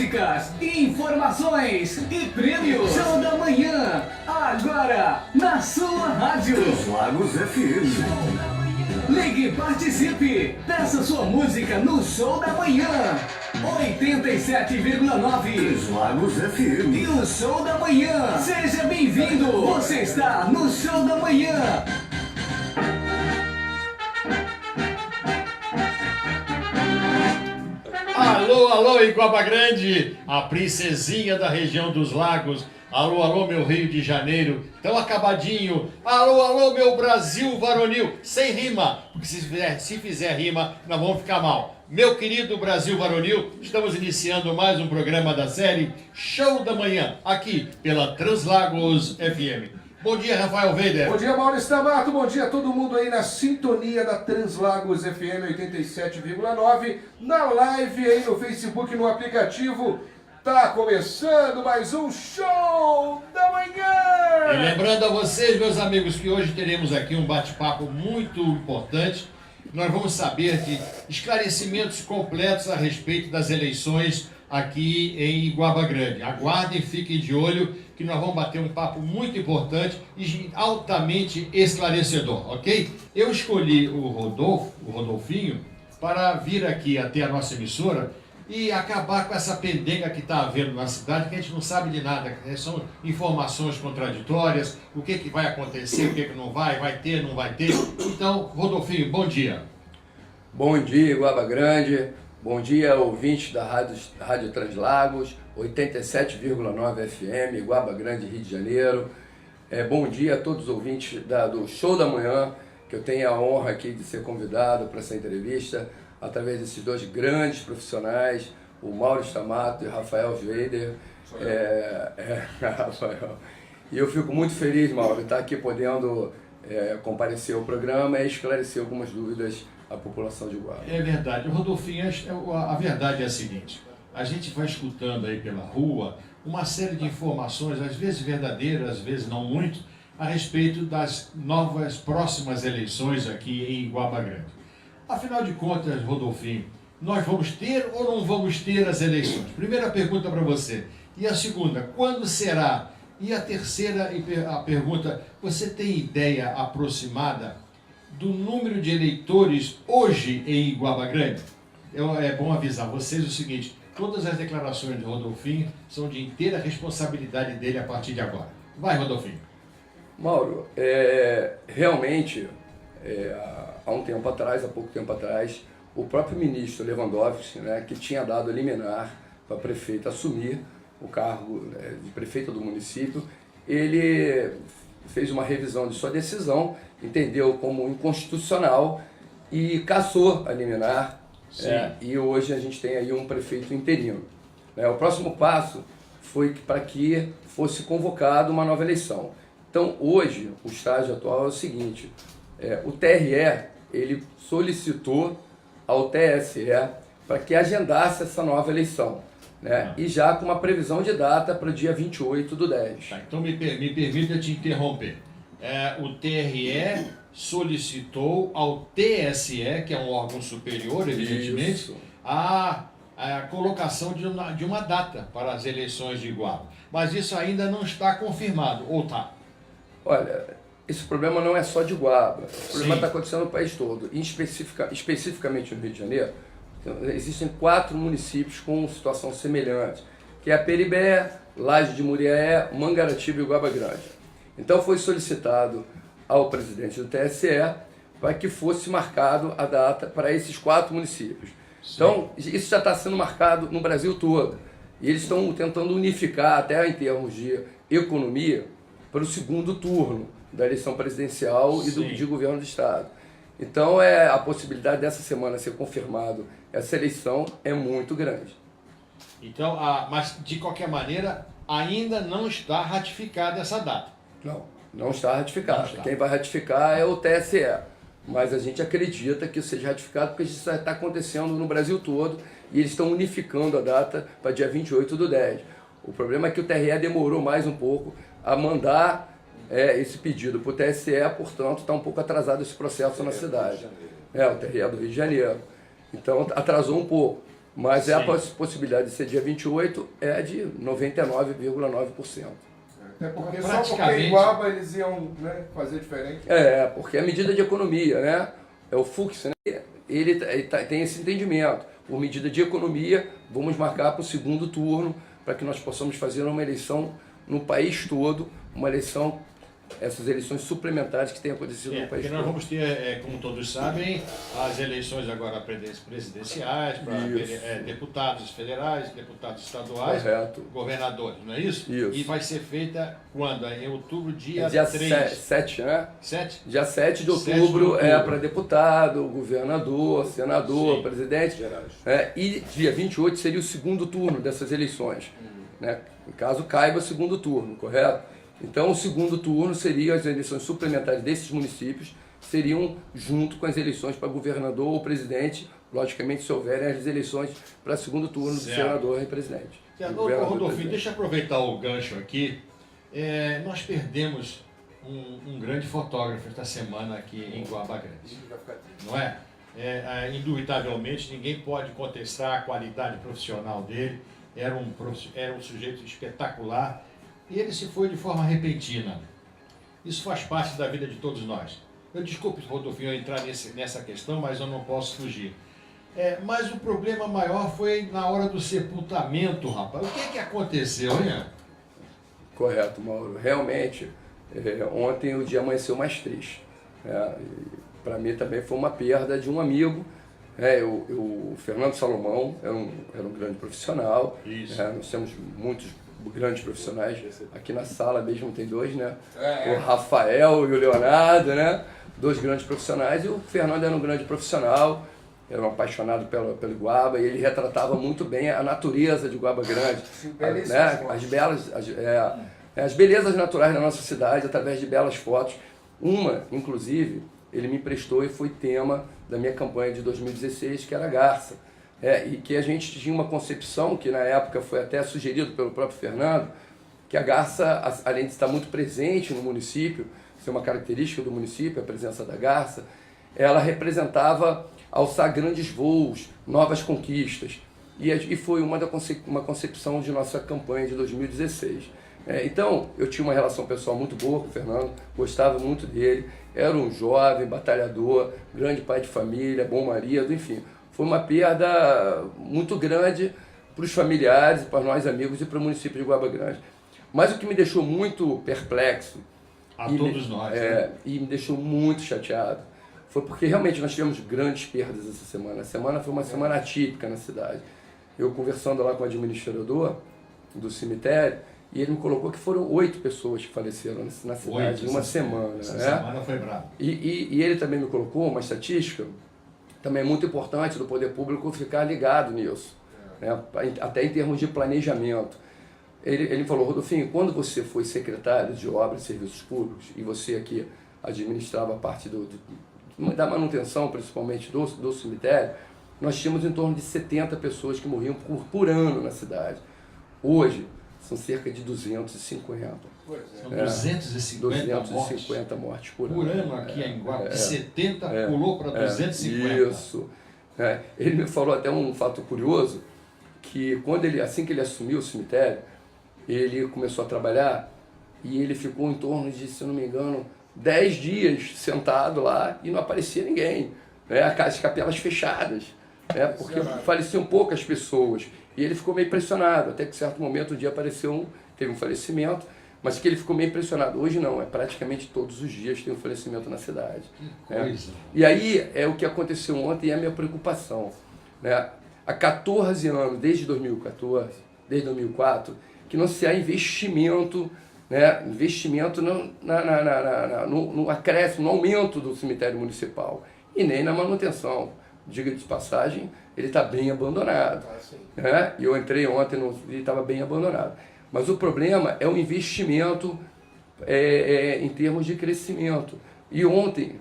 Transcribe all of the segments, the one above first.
Dicas, informações e prêmios. Show da Manhã, agora na sua rádio. Lagos FM. Ligue e participe. Peça sua música no Show da Manhã. 87,9 Lagos FM. E o Show da Manhã. Seja bem-vindo. Você está no Show da Manhã. Alô, alô, Iguaba Grande, a princesinha da região dos lagos. Alô, alô, meu Rio de Janeiro, tão acabadinho. Alô, alô, meu Brasil varonil, sem rima, porque se fizer rima, nós vamos ficar mal. Meu querido Brasil varonil, estamos iniciando mais um programa da série Show da Manhã, aqui pela Translagos FM. Bom dia, Rafael Weider. Bom dia, Maurício D'Amato. Bom dia a todo mundo aí na sintonia da Translagos FM 87,9. Na live aí no Facebook, no aplicativo. Tá começando mais um Show da Manhã. E lembrando a vocês, meus amigos, que hoje teremos aqui um bate-papo muito importante. Nós vamos saber de esclarecimentos completos a respeito das eleições aqui em Iguaba Grande. Aguardem, fiquem de olho, que nós vamos bater um papo muito importante e altamente esclarecedor, ok? Eu escolhi o Rodolfinho, para vir aqui até a nossa emissora e acabar com essa pendenga que está havendo na cidade, que a gente não sabe de nada, são informações contraditórias, o que vai acontecer, o que não vai ter, não vai ter. Então, Rodolfinho, bom dia. Bom dia, Iguaba Grande. Bom dia, ouvintes da Rádio Translagos, 87,9 FM, Iguaba Grande, Rio de Janeiro. Bom dia a todos os ouvintes do Show da Manhã, que eu tenho a honra aqui de ser convidado para essa entrevista, através desses dois grandes profissionais, o Maurício D'Amato e o Rafael Weider. Rafael. E eu fico muito feliz, Mauro, de estar aqui podendo comparecer ao programa e esclarecer algumas dúvidas à população de Iguaba. É verdade. Rodolfinho, a verdade é a seguinte, a gente vai escutando aí pela rua uma série de informações, às vezes verdadeiras, às vezes não muito, a respeito das novas próximas eleições aqui em Iguaba Grande. Afinal de contas, Rodolfinho, nós vamos ter ou não vamos ter as eleições? Primeira pergunta para você. E a segunda, quando será? E a terceira a pergunta, você tem ideia aproximada do número de eleitores hoje em Iguaba Grande? É bom avisar vocês o seguinte, todas as declarações de Rodolfinho são de inteira responsabilidade dele a partir de agora. Vai, Rodolfinho. Mauro, realmente, há pouco tempo atrás, o próprio ministro Lewandowski, né, que tinha dado liminar para prefeito assumir o cargo de prefeito do município, ele fez uma revisão de sua decisão, entendeu como inconstitucional e cassou a liminar. E hoje a gente tem aí um prefeito interino. O próximo passo foi para que fosse convocada uma nova eleição. Então hoje o estágio atual é o seguinte, o TRE ele solicitou ao TSE para que agendasse essa nova eleição, né? E já com uma previsão de data para o dia 28/10. Tá, então me permita te interromper. O TRE solicitou ao TSE, que é um órgão superior, evidentemente, a colocação de uma data para as eleições de Iguaba. Mas isso ainda não está confirmado, ou está? Olha, esse problema não é só de Iguaba, o problema está acontecendo no país todo. E especificamente no Rio de Janeiro, existem 4 municípios com situação semelhante, que é a Peribé, Laje de Muriaé, Mangaratiba e Iguaba Grande. Então foi solicitado ao presidente do TSE para que fosse marcado a data para esses 4 municípios. Sim. Então isso já está sendo marcado no Brasil todo. E eles estão tentando unificar, até em termos de economia, para o segundo turno da eleição presidencial e de governo do Estado. Então a possibilidade dessa semana ser confirmado essa eleição é muito grande. Então, mas de qualquer maneira, ainda não está ratificada essa data. Não está ratificada. Quem vai ratificar é o TSE. Mas a gente acredita que isso seja ratificado porque isso está acontecendo no Brasil todo e eles estão unificando a data para dia 28/10. O problema é que o TRE demorou mais um pouco a mandar esse pedido para o TSE, portanto está um pouco atrasado esse processo na cidade. O TRE do Rio de Janeiro. Então atrasou um pouco. Mas a Sim. possibilidade de ser dia 28 é de 99,9%. Até porque só porque Praticamente. em Iguaba eles iam, né, fazer diferente. Porque a medida de economia, né? É o Fux, né? Ele tem esse entendimento. Por medida de economia, vamos marcar para o segundo turno, para que nós possamos fazer uma eleição no país todo, uma eleição, essas eleições suplementares que têm acontecido no país Porque nós todo. vamos ter, como todos sabem, as eleições agora presidenciais, para deputados federais, deputados estaduais, Correto. governadores, não é isso? Isso. E vai ser feita quando? Em outubro, dia Dia 3. 7, né? 7? Dia 7 de 7 de outubro outubro. é para deputado, governador, senador, Sim. presidente. E dia 28 seria o segundo turno dessas eleições. Né? Em caso caiba o segundo turno, correto? Então o segundo turno seria as eleições suplementares desses municípios, seriam junto com as eleições para governador ou presidente, logicamente se houverem as eleições para segundo turno do senador e presidente. Senador Rodolfinho, deixa eu aproveitar o gancho aqui. Nós perdemos um grande fotógrafo esta semana aqui em Guaba Grande, não é? Indubitavelmente, ninguém pode contestar a qualidade profissional dele, era um sujeito espetacular e ele se foi de forma repentina. Isso faz parte da vida de todos nós. Eu desculpe, Rodolfinho, entrar nessa questão, mas eu não posso fugir. Mas o problema maior foi na hora do sepultamento, rapaz. O que aconteceu, hein? Correto, Mauro. Realmente, ontem o dia amanheceu mais triste. Para mim também foi uma perda de um amigo. O Fernando Salomão era um grande profissional. Isso. Nós temos muitos grandes profissionais. Aqui na sala mesmo tem dois, né? O Rafael e o Leonardo, né? Dois grandes profissionais. E o Fernando era um grande profissional. Era um apaixonado pelo Iguaba e ele retratava muito bem a natureza de Guaba Grande. Né? As belezas naturais da nossa cidade através de belas fotos. Uma, inclusive, ele me emprestou e foi tema da minha campanha de 2016, que era a garça. E que a gente tinha uma concepção, que na época foi até sugerido pelo próprio Fernando, que a garça, além de estar muito presente no município, ser uma característica do município, a presença da garça, ela representava alçar grandes voos, novas conquistas. E foi uma concepção de nossa campanha de 2016. Então, eu tinha uma relação pessoal muito boa com o Fernando, gostava muito dele, era um jovem, batalhador, grande pai de família, bom marido, enfim. Foi uma perda muito grande para os familiares, para nós amigos e para o município de Guaba Grande. Mas o que me deixou muito perplexo Todos nós, né? E me deixou muito chateado foi porque realmente nós tivemos grandes perdas essa semana. A semana foi uma semana atípica na cidade. Eu conversando lá com o administrador do cemitério, e ele me colocou que foram 8 pessoas que faleceram na cidade em uma semana. Essa né? semana foi bravo. E ele também me colocou uma estatística, também é muito importante do poder público ficar ligado nisso, né? Até em termos de planejamento. Ele falou, Rodolfinho, quando você foi secretário de Obras e Serviços Públicos, e você aqui administrava a parte da manutenção, principalmente do cemitério, nós tínhamos em torno de 70 pessoas que morriam por ano na cidade. Hoje, são cerca de 250. São 250 mortes por ano aqui em Guaba. De 70 pulou para 250. Isso. Ele me falou até um fato curioso, que assim que ele assumiu o cemitério, ele começou a trabalhar e ele ficou em torno de, se não me engano, 10 dias sentado lá e não aparecia ninguém. As capelas fechadas, porque faleciam poucas pessoas. E ele ficou meio impressionado, até que em certo momento, um dia teve um falecimento, mas que ele ficou meio impressionado. Hoje não, praticamente todos os dias tem um falecimento na cidade. Que coisa. E aí é o que aconteceu ontem e é a minha preocupação. Há 14 anos, desde 2014, desde 2004, que não se há investimento, investimento no acréscimo, no aumento do cemitério municipal e nem na manutenção. Diga de passagem, ele está bem abandonado. E eu entrei ontem e estava bem abandonado. Mas o problema é o investimento em termos de crescimento. E ontem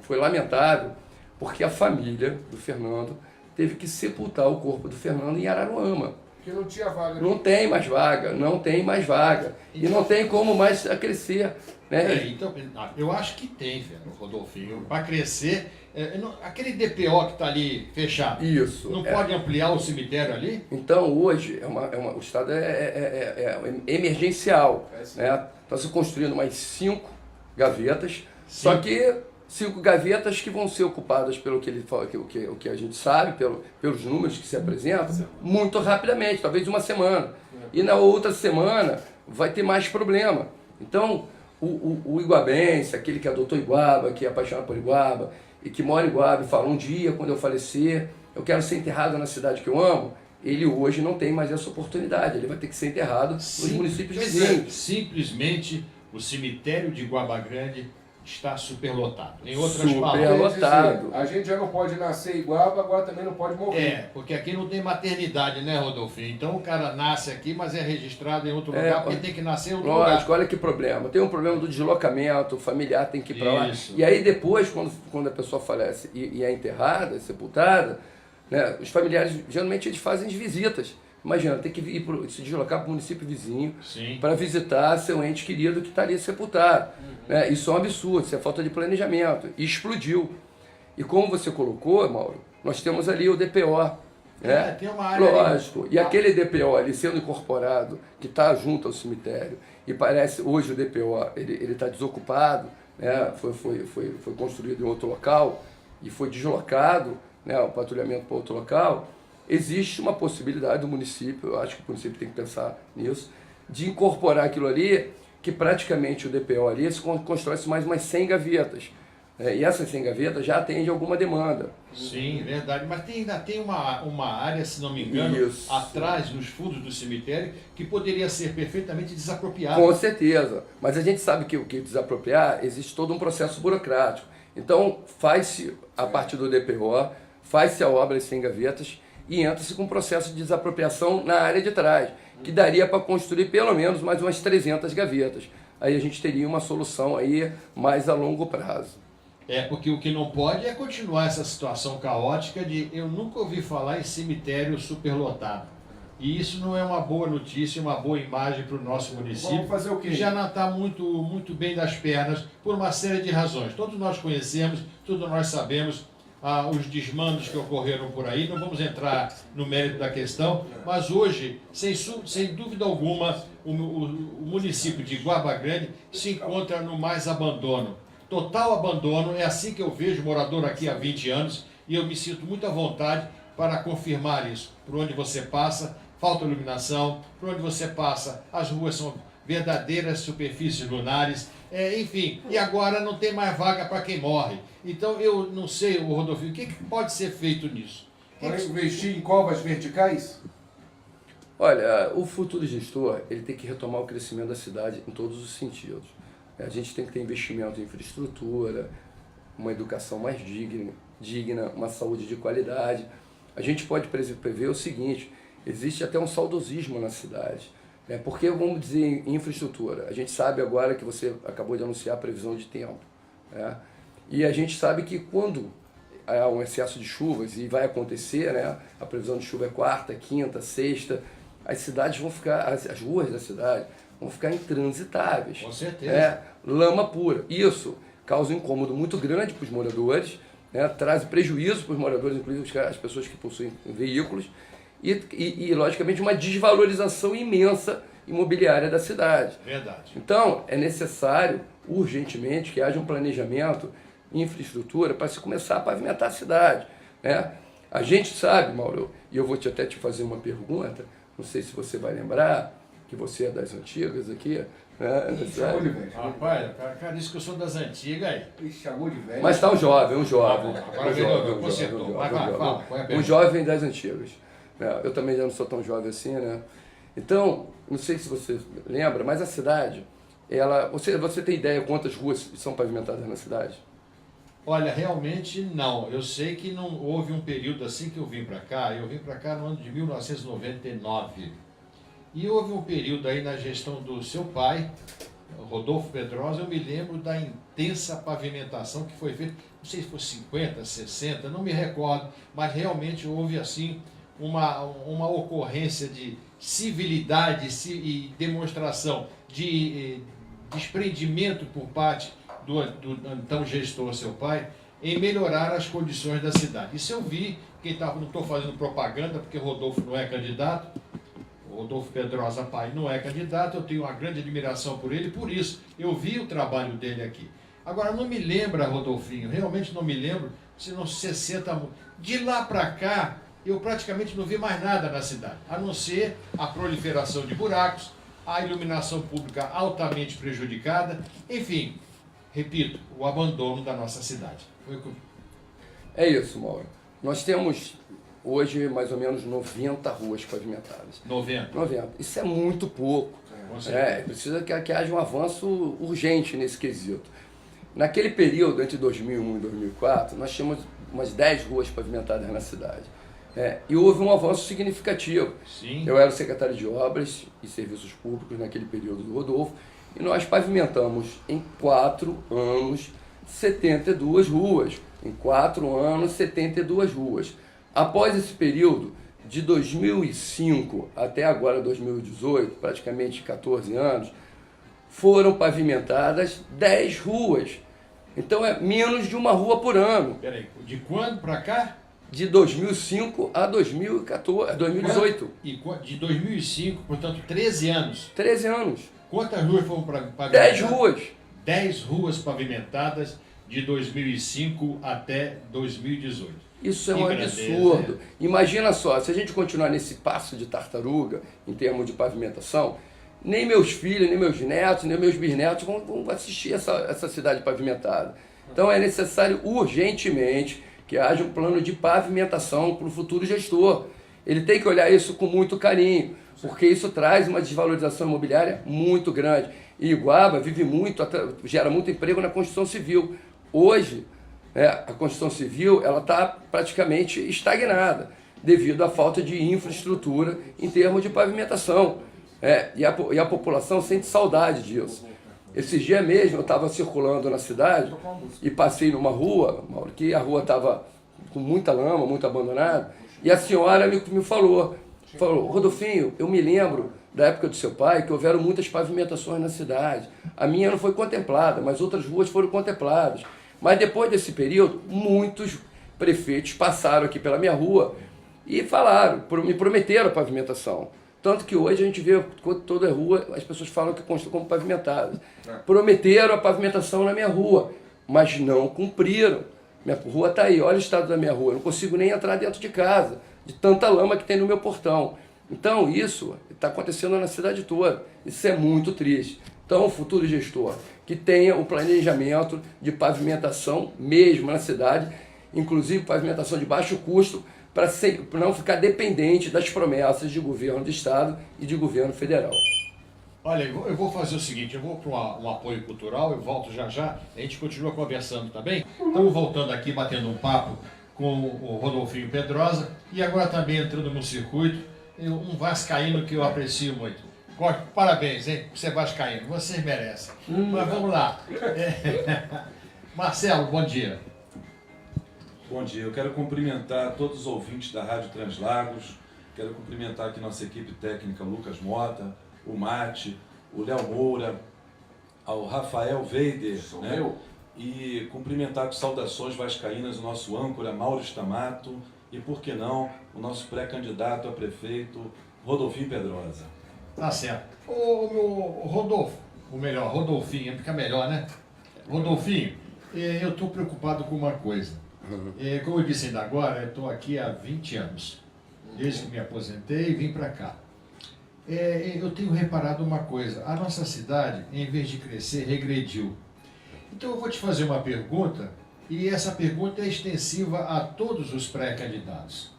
foi lamentável, porque a família do Fernando teve que sepultar o corpo do Fernando em Araruama. Que não tinha vaga. Não tem mais vaga, não tem mais vaga. E não tem como mais crescer. Né? Então, eu acho que tem, Rodolfinho. Para crescer, aquele DPO que está ali fechado, Isso. não pode ampliar o cemitério ali? Então, hoje, o estado é emergencial. Né? Está se construindo mais 5 gavetas, só que 5 gavetas que vão ser ocupadas pelo que ele fala, o que a gente sabe, pelos números que se apresentam, muito rapidamente, talvez uma semana. E na outra semana vai ter mais problema. Então, o iguabense, aquele que adotou Iguaba, que é apaixonado por Iguaba, e que mora em Iguaba e fala, um dia, quando eu falecer, eu quero ser enterrado na cidade que eu amo, ele hoje não tem mais essa oportunidade, ele vai ter que ser enterrado nos municípios vizinhos. Simplesmente o cemitério de Iguaba Grande está superlotado. Em outras Superlotado. A gente já não pode nascer Iguaba, agora também não pode morrer. Porque aqui não tem maternidade, né, Rodolfinho? Então o cara nasce aqui, mas é registrado em outro lugar, porque tem que nascer em outro lugar. Olha que problema. Tem um problema do deslocamento, o familiar tem que ir para lá. E aí depois, quando a pessoa falece e é enterrada, sepultada, né, os familiares, geralmente, eles fazem as visitas. Imagina, tem que se deslocar para o município vizinho para visitar seu ente querido que está ali sepultado. Né? Isso é um absurdo, isso é falta de planejamento. E explodiu. E como você colocou, Mauro, nós temos ali o DPO. Né? Tem uma área. Lógico. E aquele DPO ali sendo incorporado, que está junto ao cemitério, e parece, hoje o DPO ele está desocupado, né? foi construído em outro local e foi deslocado, né, o patrulhamento para outro local. Existe uma possibilidade do município, eu acho que o município tem que pensar nisso, de incorporar aquilo ali, que praticamente o DPO ali se constrói-se mais umas 100 gavetas. E essas 100 gavetas já atendem alguma demanda. Sim, verdade. Mas ainda tem uma área, se não me engano, atrás, nos fundos do cemitério, que poderia ser perfeitamente desapropriada. Com certeza. Mas a gente sabe que o que desapropriar, existe todo um processo burocrático. Então, faz-se, a partir do DPO, faz-se a obra das 100 gavetas, e entra-se com um processo de desapropriação na área de trás, que daria para construir pelo menos mais umas 300 gavetas. Aí a gente teria uma solução aí mais a longo prazo. Porque o que não pode é continuar essa situação caótica de eu nunca ouvi falar em cemitério superlotado. E isso não é uma boa notícia, uma boa imagem para o nosso município. Vamos fazer o quê? Que já não está muito bem das pernas por uma série de razões. Todos nós conhecemos, todos nós sabemos os desmandos que ocorreram por aí, não vamos entrar no mérito da questão, mas hoje, sem dúvida alguma, o município de Iguaba Grande se encontra no mais abandono. Total abandono, é assim que eu vejo, morador aqui há 20 anos, e eu me sinto muito à vontade para confirmar isso. Por onde você passa, falta iluminação, por onde você passa, as ruas são verdadeiras superfícies lunares, enfim, e agora não tem mais vaga para quem morre. Então eu não sei, Rodolfo, o que pode ser feito nisso? Para investir em covas verticais? Olha, o futuro gestor, ele tem que retomar o crescimento da cidade em todos os sentidos. A gente tem que ter investimento em infraestrutura, uma educação mais digna, uma saúde de qualidade. A gente pode prever o seguinte, existe até um saudosismo na cidade. Porque, vamos dizer, em infraestrutura, a gente sabe agora que você acabou de anunciar a previsão de tempo. Né? E a gente sabe que quando há um excesso de chuvas, e vai acontecer, né? A previsão de chuva é quarta, quinta, sexta, as cidades vão ficar, as ruas da cidade vão ficar intransitáveis. Com certeza. Lama pura. Isso causa um incômodo muito grande para os moradores, né? Traz prejuízo para os moradores, inclusive as pessoas que possuem veículos, e, logicamente, uma desvalorização imensa imobiliária da cidade. Verdade. Então, é necessário, urgentemente, que haja um planejamento, infraestrutura, para se começar a pavimentar a cidade. Né? A gente sabe, Mauro, e eu vou até te fazer uma pergunta, não sei se você vai lembrar, que você é das antigas aqui. Né? Chamou de velho. Rapaz, o cara disse que eu sou das antigas aí. Chamou de velho. Mas está um jovem. Agora consertou. Fala, qual é a pergunta? Um jovem das antigas. Eu também já não sou tão jovem assim, né? Então, não sei se você lembra, mas a cidade, você tem ideia quantas ruas são pavimentadas na cidade? Olha, realmente não. Eu sei que não houve um período assim que eu vim para cá no ano de 1999. E houve um período aí na gestão do seu pai, Rodolfo Pedrosa, eu me lembro da intensa pavimentação que foi feita, não sei se foi 50, 60, não me recordo, mas realmente houve assim uma ocorrência de civilidade e demonstração de desprendimento por parte do então gestor, seu pai, em melhorar as condições da cidade. Isso eu vi, não estou fazendo propaganda, porque Rodolfo não é candidato, Rodolfo Pedrosa pai não é candidato, eu tenho uma grande admiração por ele, por isso eu vi o trabalho dele aqui. Agora, não me lembra, Rodolfinho, realmente não me lembro, se não 60... De lá para cá, eu praticamente não vi mais nada na cidade, a não ser a proliferação de buracos, a iluminação pública altamente prejudicada, enfim, repito, o abandono da nossa cidade. É isso, Mauro. Nós temos hoje mais ou menos 90 ruas pavimentadas. 90. Isso é muito pouco. Precisa que haja um avanço urgente nesse quesito. Naquele período, entre 2001 e 2004, nós tínhamos umas 10 ruas pavimentadas na cidade. E houve um avanço significativo. Sim. Eu era o secretário de Obras e Serviços Públicos naquele período do Rodolfo, e nós pavimentamos em 4 anos 72 ruas. Em 4 anos, 72 ruas. Após esse período, de 2005 até agora 2018, praticamente 14 anos, foram pavimentadas 10 ruas. Então é menos de uma rua por ano. Peraí, de quando para cá? De 2005 a 2018. E de 2005, portanto, 13 anos. 13 anos. Quantas ruas foram pavimentadas? 10 ruas. 10 ruas pavimentadas de 2005 até 2018. Isso é um absurdo. Imagina só, se a gente continuar nesse passo de tartaruga, em termos de pavimentação, nem meus filhos, nem meus netos, nem meus bisnetos vão assistir essa cidade pavimentada. Então é necessário urgentemente que haja um plano de pavimentação para o futuro gestor. Ele tem que olhar isso com muito carinho, porque isso traz uma desvalorização imobiliária muito grande. E Iguaba vive muito, gera muito emprego na construção civil. Hoje, a construção civil está praticamente estagnada, devido à falta de infraestrutura em termos de pavimentação. E a população sente saudade disso. Esses dias mesmo eu estava circulando na cidade e passei numa rua, Mauro, que a rua estava com muita lama, muito abandonada, e a senhora me falou, Rodolfinho, eu me lembro da época do seu pai que houveram muitas pavimentações na cidade. A minha não foi contemplada, mas outras ruas foram contempladas. Mas depois desse período, muitos prefeitos passaram aqui pela minha rua e me prometeram a pavimentação. Tanto que hoje a gente vê toda a rua, as pessoas falam que constam como pavimentadas. Prometeram a pavimentação na minha rua, mas não cumpriram. Minha rua está aí, olha o estado da minha rua, eu não consigo nem entrar dentro de casa, de tanta lama que tem no meu portão. Então isso está acontecendo na cidade toda, isso é muito triste. Então o futuro gestor que tenha o planejamento de pavimentação mesmo na cidade, inclusive pavimentação de baixo custo, para não ficar dependente das promessas de governo do Estado e de governo federal. Olha, eu vou fazer o seguinte, eu vou para um apoio cultural, eu volto já, a gente continua conversando, tá bem? Estamos voltando aqui, batendo um papo com o Rodolfinho Pedrosa, e agora também entrando no circuito, um vascaíno que eu aprecio muito. Parabéns, hein, por ser vascaíno, vocês merecem. Mas vamos lá. Marcelo, bom dia. Bom dia, eu quero cumprimentar todos os ouvintes da Rádio Translagos, quero cumprimentar aqui nossa equipe técnica, Lucas Mota, o Mate, o Léo Moura, ao Rafael Veider, né? E cumprimentar com saudações vascaínas o nosso âncora Mauro Stamato e, por que não, o nosso pré-candidato a prefeito, Rodolfinho Pedrosa. Tá certo. O Rodolfo, ou melhor, Rodolfinho, fica melhor, né? Rodolfinho, eu estou preocupado com uma coisa. Como eu disse ainda agora, eu estou aqui há 20 anos. Desde que me aposentei e vim para cá. Eu tenho reparado uma coisa. A nossa cidade, em vez de crescer, regrediu. Então eu vou te fazer uma pergunta, e essa pergunta é extensiva a todos os pré-candidatos.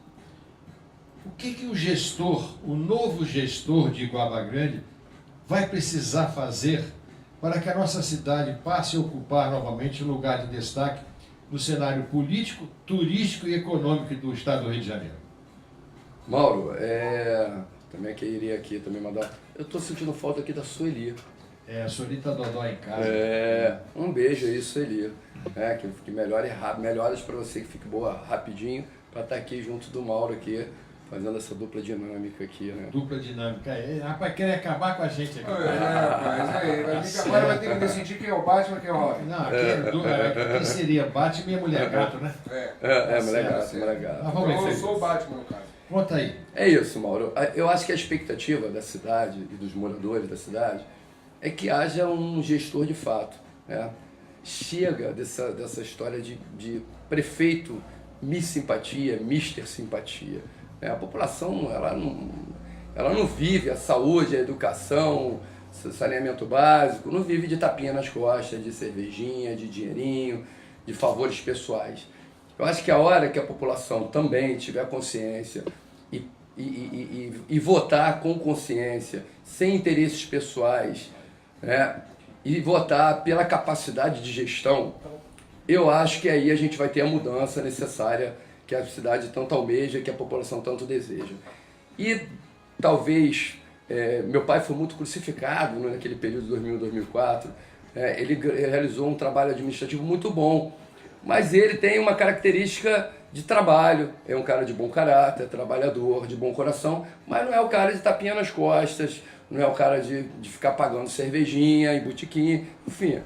O que o gestor, o novo gestor de Iguaba Grande, vai precisar fazer para que a nossa cidade passe a ocupar novamente um lugar de destaque no cenário político, turístico e econômico do estado do Rio de Janeiro? Mauro, também queria aqui também mandar... Eu estou sentindo falta aqui da Sueli. A Sueli está dodó em casa. Um beijo aí, Sueli. Que melhore rápido, melhoras para você, que fique boa rapidinho, para estar aqui junto do Mauro aqui, fazendo essa dupla dinâmica aqui, né? Dupla dinâmica. Rapaz, querem acabar com a gente aqui. Rapaz, aí. Agora vai ter que decidir quem é o Batman e quem é o Robin. Não, quem seria Batman e a Mulher Gato, né? Mulher Gato, Mulher Gato. Mas vamos Eu ver. sou o Batman, no caso. Conta aí. É isso, Mauro. Eu acho que a expectativa da cidade e dos moradores da cidade é que haja um gestor de fato, né? Chega dessa história de prefeito Miss Simpatia, Mister Simpatia. A população ela não vive a saúde, a educação, saneamento básico, não vive de tapinha nas costas, de cervejinha, de dinheirinho, de favores pessoais. Eu acho que a hora que a população também tiver consciência e votar com consciência, sem interesses pessoais, né, e votar pela capacidade de gestão, eu acho que aí a gente vai ter a mudança necessária que a cidade tanto almeja, que a população tanto deseja. E talvez, meu pai foi muito crucificado naquele período de 2000, 2004, ele realizou um trabalho administrativo muito bom, mas ele tem uma característica de trabalho, é um cara de bom caráter, trabalhador, de bom coração, mas não é o cara de tapinha nas costas, não é o cara de ficar pagando cervejinha em botequim, enfim,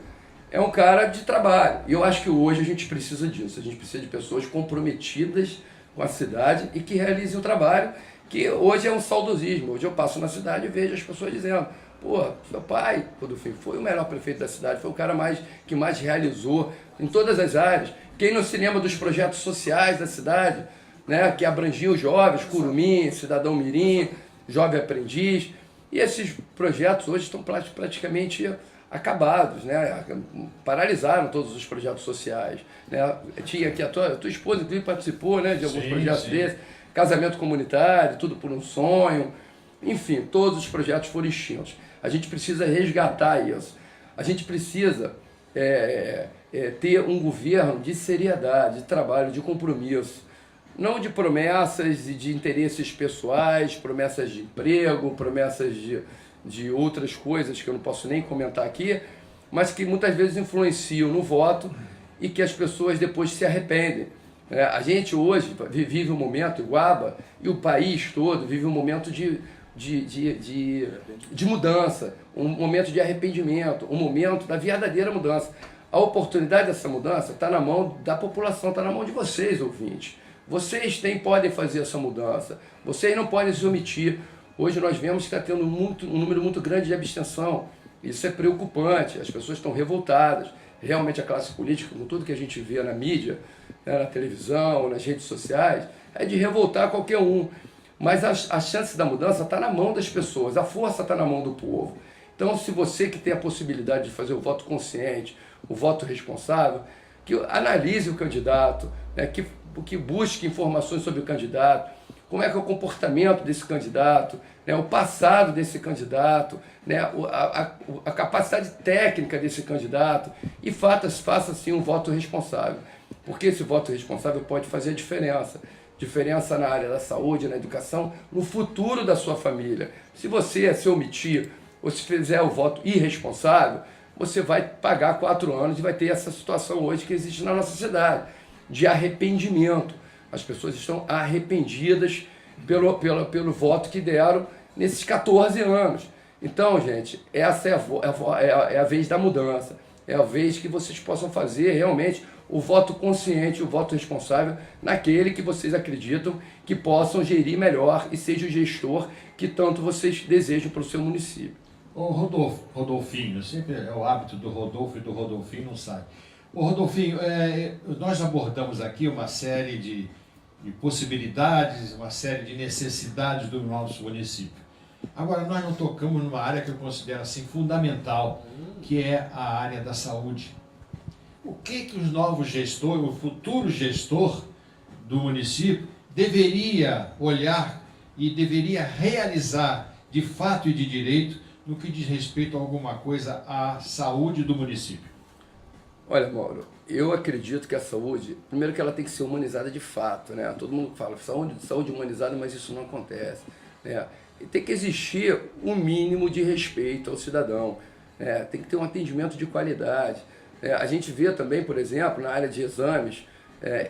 é um cara de trabalho. E eu acho que hoje a gente precisa disso, a gente precisa de pessoas comprometidas com a cidade e que realizem o trabalho, que hoje é um saudosismo. Hoje eu passo na cidade e vejo as pessoas dizendo: pô, seu pai, Rodolfinho, foi o melhor prefeito da cidade, foi o cara que mais realizou em todas as áreas. Quem não se lembra dos projetos sociais da cidade, né, que abrangiam os jovens, Curumim, Cidadão Mirim, Jovem Aprendiz, e esses projetos hoje estão praticamente acabados, né? Paralisaram todos os projetos sociais, né? Tinha aqui a tua esposa, inclusive, participou, né, de alguns projetos desses, casamento comunitário, tudo por um sonho, enfim, todos os projetos foram extintos. A gente precisa resgatar isso, a gente precisa ter um governo de seriedade, de trabalho, de compromisso, não de promessas e de interesses pessoais, promessas de emprego, promessas de outras coisas que eu não posso nem comentar aqui, mas que muitas vezes influenciam no voto e que as pessoas depois se arrependem. A gente hoje vive um momento, Iguaba e o país todo vive um momento de mudança, um momento de arrependimento, um momento da verdadeira mudança. A oportunidade dessa mudança está na mão da população, está na mão de vocês, ouvintes. Vocês podem fazer essa mudança, vocês não podem se omitir. Hoje nós vemos que está tendo um número muito grande de abstenção. Isso é preocupante, as pessoas estão revoltadas. Realmente a classe política, com tudo que a gente vê na mídia, né, na televisão, nas redes sociais, é de revoltar qualquer um. Mas a chance da mudança está na mão das pessoas, a força está na mão do povo. Então, se você que tem a possibilidade de fazer o voto consciente, o voto responsável, que analise o candidato, né, que busque informações sobre o candidato, como é que é o comportamento desse candidato, né, o passado desse candidato, né, a capacidade técnica desse candidato, e faça sim um voto responsável, porque esse voto responsável pode fazer a diferença na área da saúde, na educação, no futuro da sua família. Se você se omitir ou se fizer o voto irresponsável, você vai pagar 4 anos e vai ter essa situação hoje que existe na nossa cidade, de arrependimento. As pessoas estão arrependidas pelo voto que deram nesses 14 anos. Então, gente, essa é a vez da mudança. É a vez que vocês possam fazer realmente o voto consciente, o voto responsável naquele que vocês acreditam que possam gerir melhor e seja o gestor que tanto vocês desejam para o seu município. Ô Rodolfinho, sempre é o hábito do Rodolfo e do Rodolfinho não sai. Ô Rodolfinho, nós abordamos aqui uma série de possibilidades, uma série de necessidades do nosso município. Agora, nós não tocamos numa área que eu considero assim fundamental, que é a área da saúde. O que os novos gestores, o futuro gestor do município deveria olhar e deveria realizar de fato e de direito no que diz respeito a alguma coisa à saúde do município? Olha, Mauro, eu acredito que a saúde, primeiro que ela tem que ser humanizada de fato, né? Todo mundo fala saúde humanizada, mas isso não acontece, né? E tem que existir um mínimo de respeito ao cidadão, né? Tem que ter um atendimento de qualidade. A gente vê também, por exemplo, na área de exames,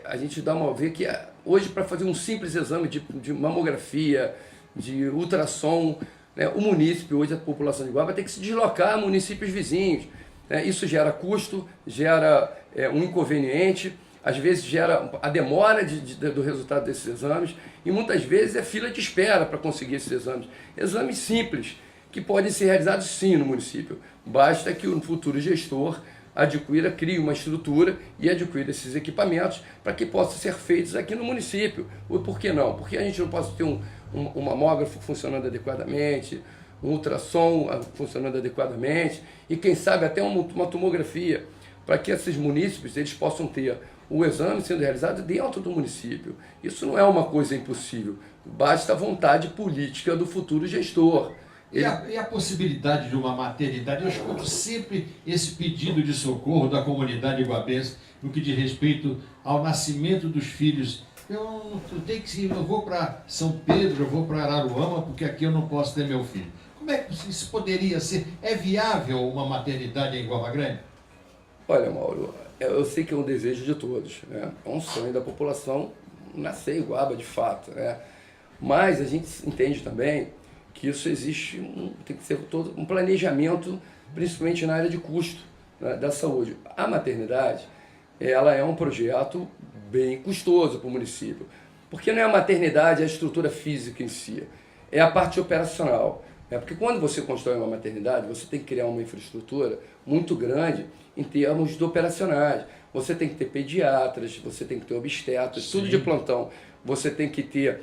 a gente vê que hoje, para fazer um simples exame de mamografia, de ultrassom, né, o município, hoje a população de Guaba tem que se deslocar a municípios vizinhos. Né? Isso gera custo, gera um inconveniente, às vezes gera a demora do resultado desses exames e muitas vezes é fila de espera para conseguir esses exames. Exames simples, que podem ser realizados sim no município. Basta que o futuro gestor crie uma estrutura e adquira esses equipamentos para que possam ser feitos aqui no município. Por que não? Porque a gente não pode ter um mamógrafo funcionando adequadamente, um ultrassom funcionando adequadamente e quem sabe até uma tomografia, para que esses munícipes eles possam ter o exame sendo realizado dentro do município. Isso não é uma coisa impossível, basta a vontade política do futuro gestor. E a possibilidade de uma maternidade? Eu escuto sempre esse pedido de socorro da comunidade iguabense no que diz respeito ao nascimento dos filhos. Eu vou para São Pedro, eu vou para Araruama, porque aqui eu não posso ter meu filho. Como é que isso poderia ser? É viável uma maternidade em Guaba Grande? Olha, Mauro, eu sei que é um desejo de todos, né? É um sonho da população nascer em Guaba, de fato, né? Mas a gente entende também que isso existe, tem que ser todo um planejamento, principalmente na área de custo, né, da saúde. A maternidade, ela é um projeto bem custoso para o município, porque não é a maternidade, é a estrutura física em si, é a parte operacional. Porque quando você constrói uma maternidade, você tem que criar uma infraestrutura muito grande em termos de operacionais. Você tem que ter pediatras, você tem que ter obstetras, Sim. tudo de plantão. Você tem que ter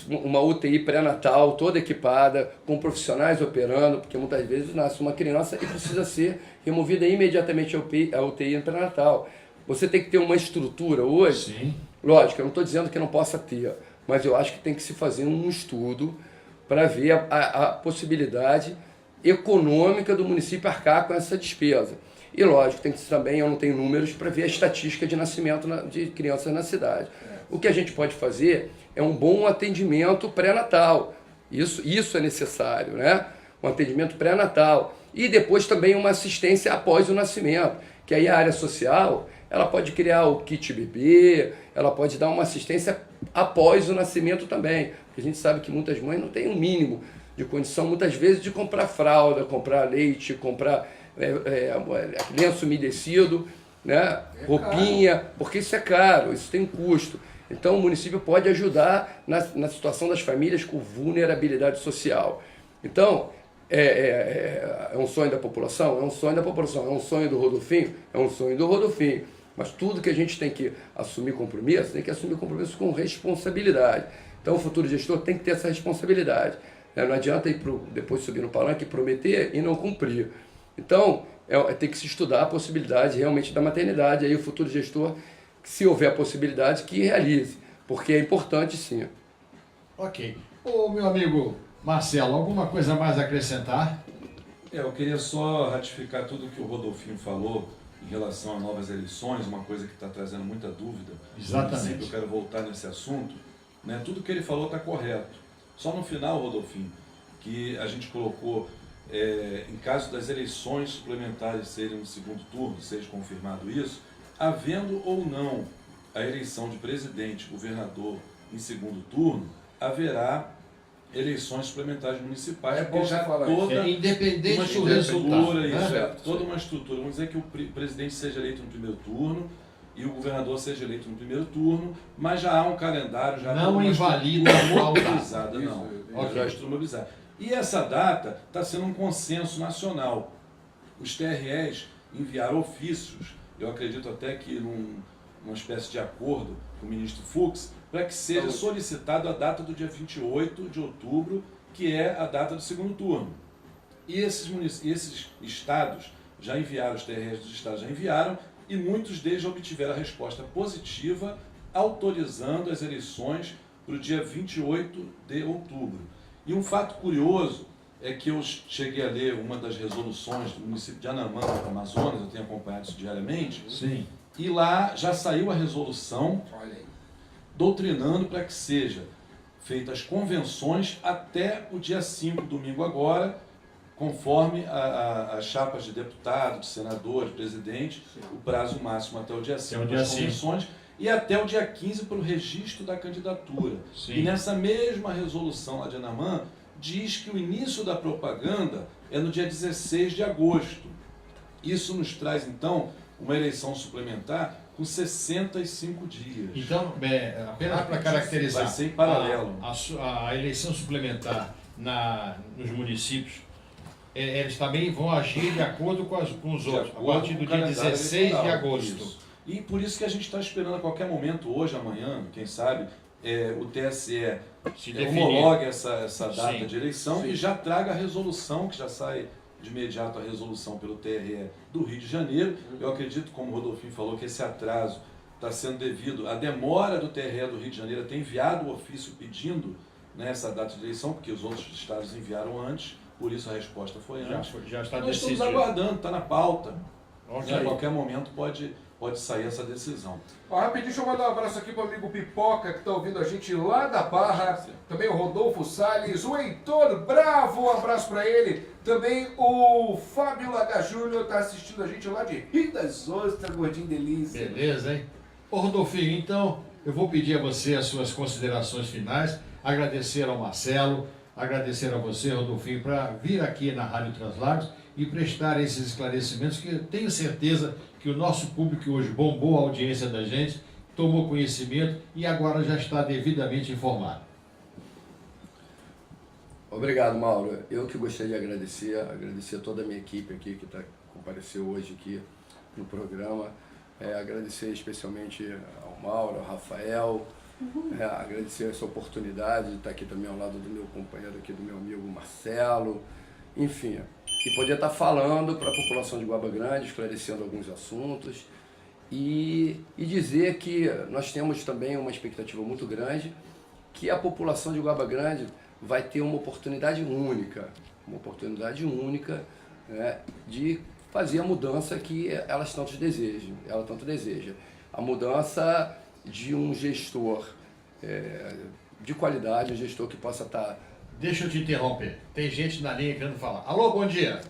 uma UTI pré-natal toda equipada, com profissionais operando, porque muitas vezes nasce uma criança e precisa ser removida imediatamente a UTI pré-natal. Você tem que ter uma estrutura hoje. Sim. Lógico, eu não estou dizendo que não possa ter, mas eu acho que tem que se fazer um estudo para ver a possibilidade econômica do município arcar com essa despesa. E lógico, tem que também, eu não tenho números para ver a estatística de nascimento de crianças na cidade. O que a gente pode fazer é um bom atendimento pré-natal. Isso é necessário, né? Um atendimento pré-natal. E depois também uma assistência após o nascimento, que aí a área social, ela pode criar o kit bebê, ela pode dar uma assistência após o nascimento também. Porque a gente sabe que muitas mães não têm um mínimo de condição, muitas vezes, de comprar fralda, comprar leite, comprar lenço umedecido, né? Roupinha, porque isso é caro, isso tem um custo. Então o município pode ajudar na situação das famílias com vulnerabilidade social. Então, é um sonho da população? É um sonho da população. É um sonho do Rodolfinho? É um sonho do Rodolfinho. Mas tudo que a gente tem que assumir compromisso, tem que assumir compromisso com responsabilidade. Então o futuro gestor tem que ter essa responsabilidade. Não adianta depois subir no palanque, prometer e não cumprir. Então, tem que se estudar a possibilidade realmente da maternidade. Aí o futuro gestor, se houver a possibilidade, que realize, porque é importante sim. Ok. Ô, meu amigo Marcelo, alguma coisa mais a acrescentar? Eu queria só ratificar tudo que o Rodolfinho falou em relação a novas eleições, uma coisa que está trazendo muita dúvida. Exatamente. Eu quero voltar nesse assunto. Né? Tudo que ele falou está correto. Só no final, Rodolfinho, que a gente colocou, em caso das eleições suplementares serem no segundo turno, seja confirmado isso, havendo ou não a eleição de presidente, governador em segundo turno, haverá eleições suplementares municipais, bom já falar toda independente uma do estrutura, resultado, toda uma estrutura. Vamos dizer que o presidente seja eleito no primeiro turno e o governador seja eleito no primeiro turno, mas já há um calendário, já não invalida mobilizada, não. Ok. Já está mobilizada. E essa data está sendo um consenso nacional. Os TREs enviaram ofícios, eu acredito até que numa espécie de acordo com o ministro Fux, para que seja solicitado a data do dia 28 de outubro, que é a data do segundo turno. E esses estados já enviaram, os TREs dos estados já enviaram, e muitos deles já obtiveram a resposta positiva, autorizando as eleições para o dia 28 de outubro. E um fato curioso é que eu cheguei a ler uma das resoluções do município de Anamã, no Amazonas, eu tenho acompanhado isso diariamente, Sim. e lá já saiu a resolução doutrinando para que seja feitas as convenções até o dia 5, domingo agora, conforme as chapas de deputado, de senador, de presidente, o prazo máximo até o dia 5 das convenções, e até o dia 15 para o registro da candidatura. Sim. E nessa mesma resolução lá de Anamã, diz que o início da propaganda é no dia 16 de agosto. Isso nos traz, então, uma eleição suplementar com 65 dias. Então, apenas para caracterizar, Vai ser em paralelo. a eleição suplementar nos municípios, eles também vão agir de acordo com os outros, a partir do dia 16 de agosto. Isso. E por isso que a gente está esperando a qualquer momento, hoje, amanhã, quem sabe, o TSE homologue essa data Sim. de eleição Sim. e já traga a resolução, que já sai de imediato a resolução pelo TRE do Rio de Janeiro. Eu acredito, como o Rodolfinho falou, que esse atraso está sendo devido à demora do TRE do Rio de Janeiro a ter enviado o ofício pedindo, né, essa data de eleição, porque os outros estados enviaram antes, por isso a resposta foi antes. Já está Nós decidido. estamos aguardando, está na pauta. Ok. A qualquer momento pode sair essa decisão. Ó, rapidinho, deixa eu mandar um abraço aqui pro amigo Pipoca, que tá ouvindo a gente lá da Barra. Também o Rodolfo Salles, o Heitor Bravo, um abraço pra ele. Também o Fábio Laga Júnior tá assistindo a gente lá de Rio das Ostras, gordinho delícia. Beleza, hein? Ô Rodolfinho, então eu vou pedir a você as suas considerações finais, agradecer ao Marcelo, agradecer a você, Rodolfinho, para vir aqui na Rádio Translagos e prestar esses esclarecimentos que eu tenho certeza que o nosso público hoje bombou a audiência da gente, tomou conhecimento e agora já está devidamente informado. Obrigado, Mauro. Eu que gostaria de agradecer a toda a minha equipe aqui que compareceu hoje aqui no programa. Agradecer especialmente ao Mauro, ao Rafael, agradecer essa oportunidade de estar aqui também ao lado do meu companheiro aqui, do meu amigo Marcelo, enfim, e poder estar falando para a população de Guaba Grande, esclarecendo alguns assuntos e dizer que nós temos também uma expectativa muito grande que a população de Guaba Grande vai ter uma oportunidade única, né, de fazer a mudança que ela tanto deseja. A mudança de um gestor de qualidade, um gestor que possa estar... Deixa eu te interromper. Tem gente na linha querendo falar. Alô, bom dia.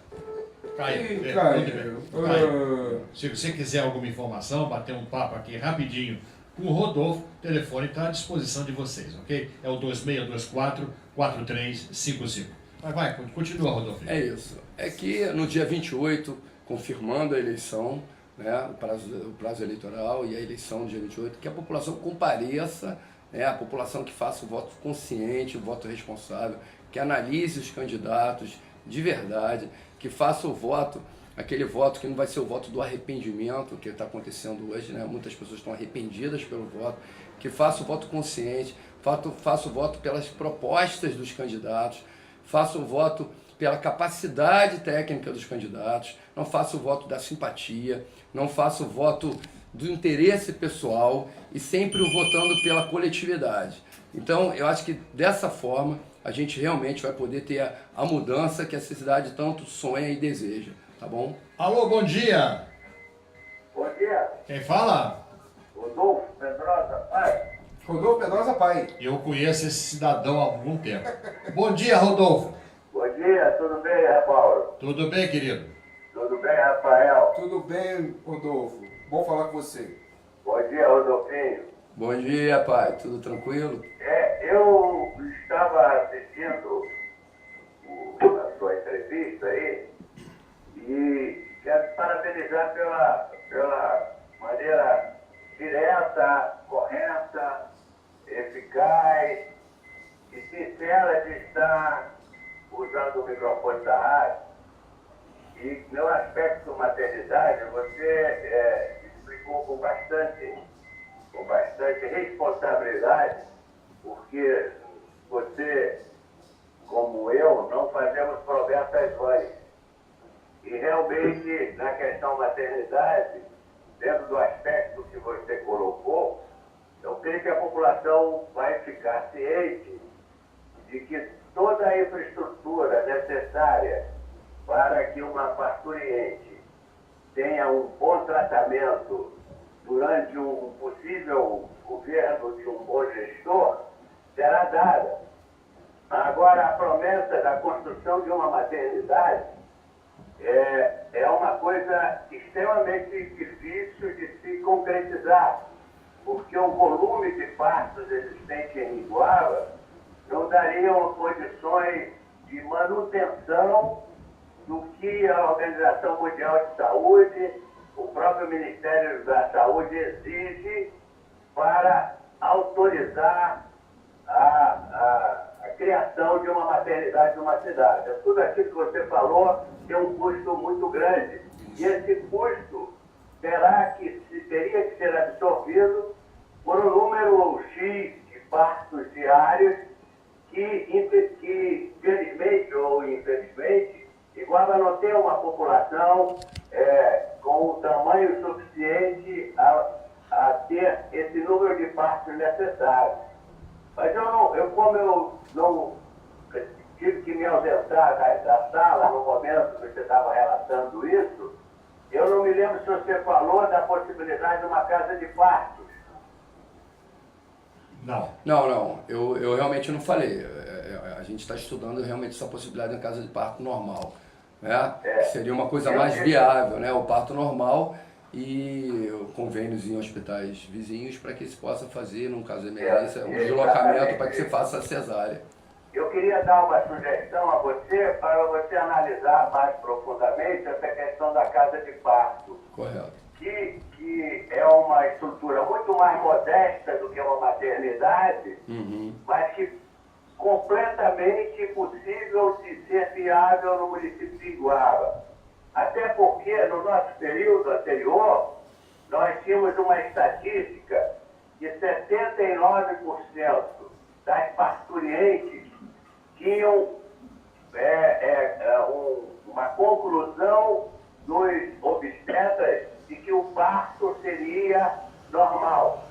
Caio. Caio. Se você quiser alguma informação, bater um papo aqui rapidinho com o Rodolfo, o telefone está à disposição de vocês, ok? É o 2624-4355. Mas vai, continua, Rodolfo. É isso. É que no dia 28, confirmando a eleição, né, o prazo eleitoral e a eleição do dia 28, que a população compareça, a população que faça o voto consciente, o voto responsável, que analise os candidatos de verdade, que faça o voto, aquele voto que não vai ser o voto do arrependimento, que está acontecendo hoje, né? Muitas pessoas estão arrependidas pelo voto, que faça o voto consciente, faça o voto pelas propostas dos candidatos, faça o voto pela capacidade técnica dos candidatos, não faça o voto da simpatia, não faça o voto do interesse pessoal e sempre o votando pela coletividade. Então, eu acho que dessa forma a gente realmente vai poder ter a mudança que a cidade tanto sonha e deseja, tá bom? Alô, bom dia. Bom dia, Quem fala? Rodolfo Pedrosa, pai. Rodolfo Pedrosa Pai. Eu conheço esse cidadão há algum tempo. Bom dia, Rodolfo. Bom dia, tudo bem, Paulo? Tudo bem, querido? Tudo bem, Rafael? Tudo bem, Rodolfo? Bom falar com você. Bom dia, Rodolfinho. Bom dia, pai. Tudo tranquilo? Eu estava assistindo a sua entrevista aí e quero parabenizar pela maneira direta, correta, eficaz e sincera de estar usando o microfone da rádio. E no aspecto maternidade, você explicou com bastante responsabilidade, porque você, como eu, não fazemos promessas vãs. E realmente, na questão maternidade, dentro do aspecto que você colocou, eu creio que a população vai ficar ciente de que toda a infraestrutura necessária para que uma parturiente tenha um bom tratamento durante um possível governo de um bom gestor, será dada. Agora, a promessa da construção de uma maternidade é uma coisa extremamente difícil de se concretizar. porque o volume de partos existente em Iguaba não dariam condições de manutenção do que a Organização Mundial de Saúde, o próprio Ministério da Saúde exige para autorizar a criação de uma maternidade numa cidade. Tudo aquilo que você falou tem um custo muito grande. E esse custo teria que ser absorvido por um número X de partos diários que felizmente ou infelizmente, Iguaba não tem uma população com o tamanho suficiente a ter esse número de partos necessários. Mas como eu não tive que me ausentar da sala no momento que você estava relatando isso, eu não me lembro se você falou da possibilidade de uma casa de partos. Não. Não, eu realmente não falei. A gente está estudando realmente essa possibilidade de uma casa de parto normal, né? Seria uma coisa mais viável, né? O parto normal e convênios em hospitais vizinhos para que se possa fazer, num caso de emergência, um deslocamento para que se faça a cesárea. Eu queria dar uma sugestão a você para você analisar mais profundamente essa questão da casa de parto. Correto. Que é uma estrutura muito mais modesta do que uma maternidade, mas que completamente possível de ser viável no município de Iguaba. Até porque, no nosso período anterior, nós tínhamos uma estatística de 79% das parturientes tinham uma conclusão dos obstetras de que o parto seria normal.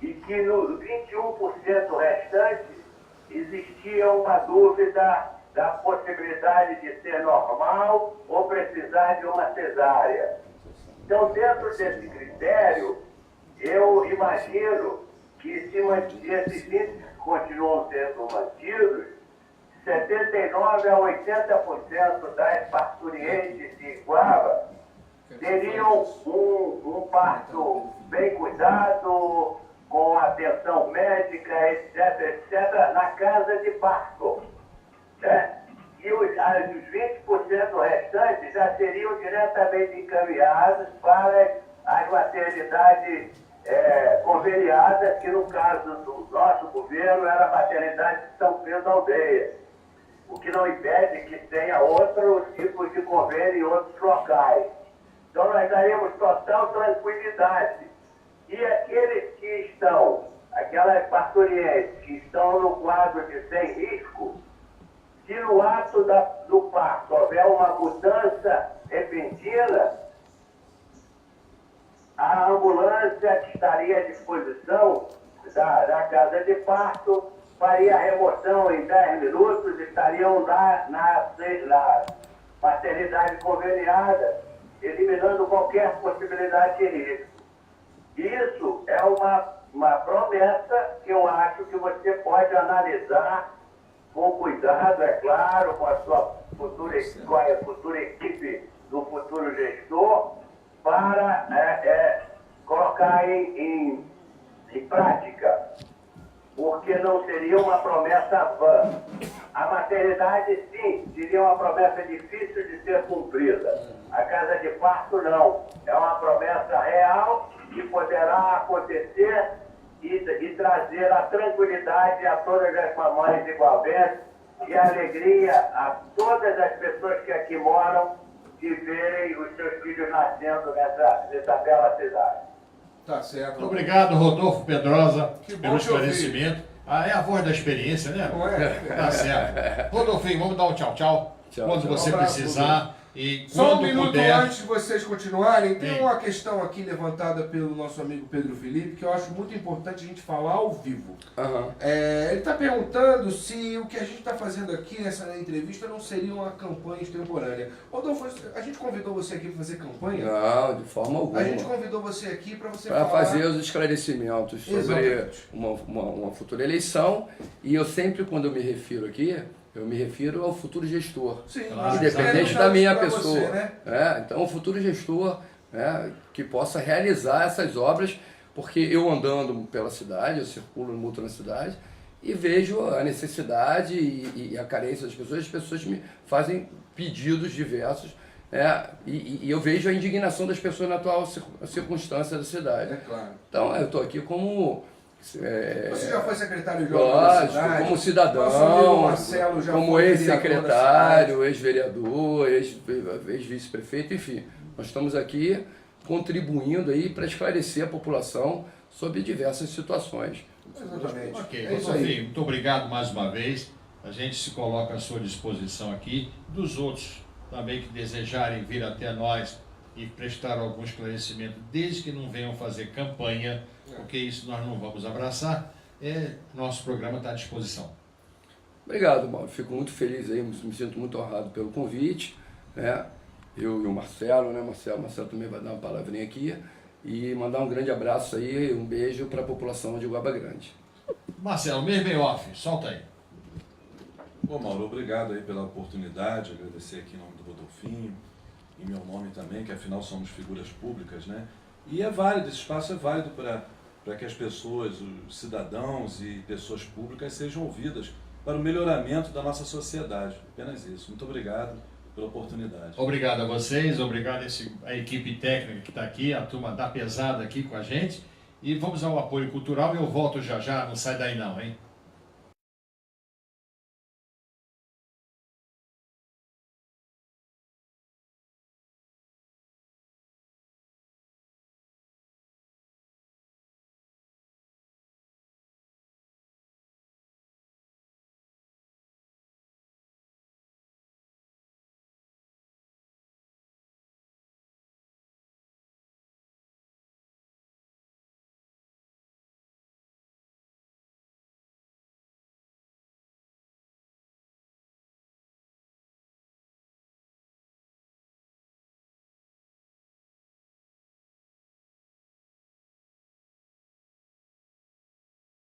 E que no 21% restante existia uma dúvida da possibilidade de ser normal ou precisar de uma cesárea. Então, dentro desse critério, eu imagino que se esses índices continuam sendo mantidos, 79% a 80% das parturientes de Iguaba teriam um parto bem cuidado, com atenção médica, etc., na casa de parto. Né? E os 20% restantes já seriam diretamente encaminhados para as maternidades conveniadas, que no caso do nosso governo era a maternidade de São Pedro Aldeia, o que não impede que tenha outros tipos de convênio em outros locais. Então nós daremos total tranquilidade. E aqueles que estão, aquelas parturientes que estão no quadro de sem risco, se no ato do parto houver uma mudança repentina, a ambulância que estaria à disposição da casa de parto faria a remoção em 10 minutos, estariam na maternidade conveniada, eliminando qualquer possibilidade de risco. Isso é uma promessa que eu acho que você pode analisar com cuidado, é claro, com a sua futura equipe do futuro gestor, para colocar em prática, porque não seria uma promessa vã. A maternidade, sim, seria uma promessa difícil de ser cumprida. A casa de parto, não. É uma promessa real que poderá acontecer e trazer a tranquilidade a todas as mamães igualmente e a alegria a todas as pessoas que aqui moram de verem os seus filhos nascendo nessa bela cidade. Tá certo. Muito obrigado, Rodolfo Pedrosa, Que bom pelo te ouvir. esclarecimento. É a voz da experiência, né? Não é? Tá certo. Rodolfinho, vamos dar um tchau. Tchau, Quando tchau. você Um abraço, precisar e Só um quando minuto puder. antes de vocês continuarem, tem Sim. uma questão aqui levantada pelo nosso amigo Pedro Felipe que eu acho muito importante a gente falar ao vivo. Aham. Ele está perguntando se o que a gente está fazendo aqui nessa entrevista não seria uma campanha extemporânea. Rodolfo, a gente convidou você aqui para fazer campanha? Não, de forma alguma. A gente convidou você aqui para você Para falar... fazer os esclarecimentos sobre Exatamente. uma futura eleição. E eu sempre, quando eu me refiro aqui, eu me refiro ao futuro gestor. Sim, Claro, Independente queremos da minha pra pessoa. você, né? Então, o futuro gestor, né, que possa realizar essas obras, porque eu andando pela cidade, eu circulo muito na cidade, e vejo a necessidade e a carência das pessoas. As pessoas me fazem pedidos diversos, né? E eu vejo a indignação das pessoas na atual circunstância da cidade. É claro. Então eu estou aqui como... Você já foi secretário de obra da lógico, cidade? como cidadão, Nosso amigo Marcelo já como foi ex-secretário, ex-vereador, ex-vice-prefeito, enfim. Nós estamos aqui contribuindo aí para esclarecer a população sobre diversas situações. Exatamente. Ok, É isso aí. Rodolfinho, muito obrigado mais uma vez. A gente se coloca à sua disposição aqui. Dos outros também que desejarem vir até nós e prestar algum esclarecimento, desde que não venham fazer campanha, porque isso nós não vamos abraçar, nosso programa está à disposição. Obrigado, Mauro. Fico muito feliz aí, me sinto muito honrado pelo convite, né? Eu e o Marcelo, né? Marcelo também vai dar uma palavrinha aqui. E mandar um grande abraço aí, um beijo para a população de Guaba Grande. Marcelo, mesmo off, solta aí. Bom, Mauro, obrigado aí pela oportunidade, agradecer aqui em nome do Rodolfinho, em meu nome também, que afinal somos figuras públicas, né? E é válido, esse espaço é válido para que as pessoas, os cidadãos e pessoas públicas sejam ouvidas para o melhoramento da nossa sociedade. Apenas isso. Muito obrigado pela oportunidade. Obrigado a vocês, obrigado a equipe técnica que está aqui, a turma da pesada aqui com a gente. E vamos ao apoio cultural e eu volto já já, não sai daí não, hein?